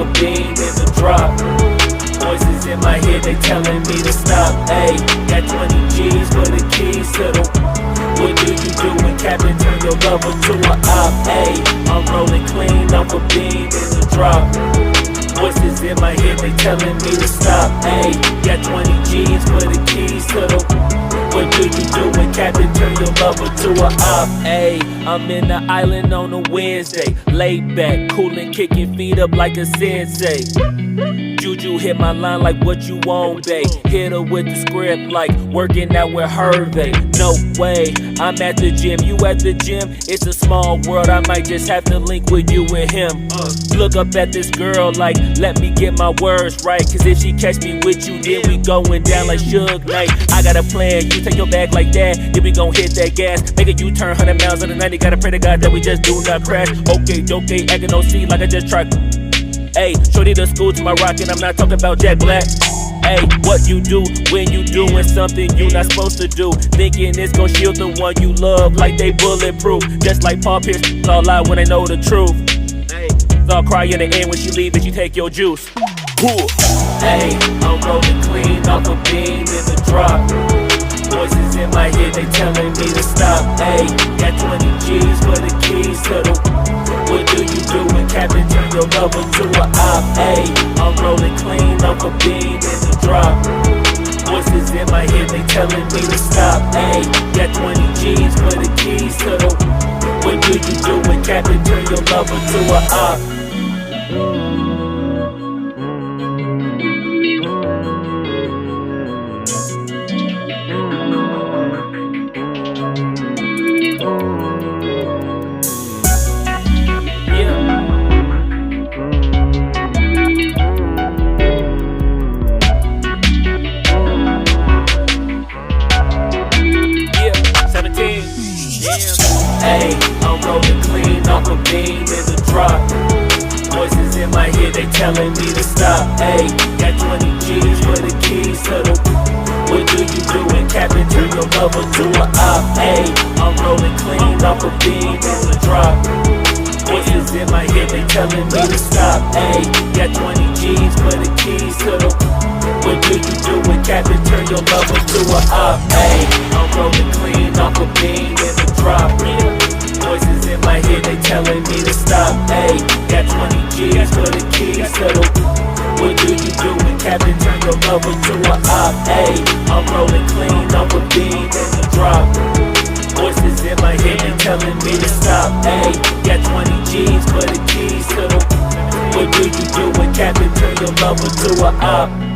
a beam in the drop. Voices in my head, they telling me to stop. Ayy, got 20 G's for the keys to the. What do you do when Captain turn your lover to a op? Ayy, I'm rolling clean off a beam in the drop. Voices in my head, they telling me to stop. Ayy, got 20 G's for the keys to the. What do you do when Captain turn your lover to a op? Ayy, I'm in the island on a Wednesday, laid back, coolin', kicking feet up like a sensei. Juju hit my line like what you want, babe. Hit her with the script like working out with Hervey. No way, I'm at the gym, you at the gym. It's a small world, I might just have to link with you and him. Look up at this girl like, let me get my words right. Cause if she catch me with you, then we going down like Suge Knight. I got a plan, you take your bag like that, then we gon' hit that gas. Make a U-turn 100 miles on the 90, gotta pray to God that we just do not crash. Okay, acting no C like I just tried. Ayy, shorty the school to my rocket, I'm not talking about Jack Black. Ayy, what you do when you doing something you not supposed to do? Thinking it's gon' shield the one you love like they bulletproof. Just like Paul Pierce, it's all lie when they know the truth. Ayy, so I'll cry in the end when she leave and she take your juice. Ayy, I'm rolling clean off a beam in the drop. Voices in my head, they telling me to stop. Ayy, got 20 G's for the keys to the. What do you do when Captain turn your lover to a op? Ayy, I'm rolling clean off a beam in the drop. Voices in my head, they telling me to stop. Ayy, got 20 G's for the keys to the. What do you do when Captain turn your lover to a op? Ayy, I'm rolling clean off a beam in the drop. Voices in my head, they telling me to stop. Ayy, got 20 G's for the keys to the. What do you do when Captain turn your lover to a op? Ayy, I'm rolling clean off a beam in the drop. Voices in my head, they telling me to stop. Ayy, got 20 G's for the keys to the. What do you do when Captain turn your lover to a op? Ayy, I'm rolling clean off a beam in the drop. Voices in my head, they telling me to stop. Ayy, got 20 G's for the keys to the. What do you do when Captain turn your lover to a op? Ayy, I'm rolling clean off a beam in the drop. Voices in my head, they telling me to stop. Ayy, got 20 G's for the keys to the. What do you do when Captain turn your lover to a op?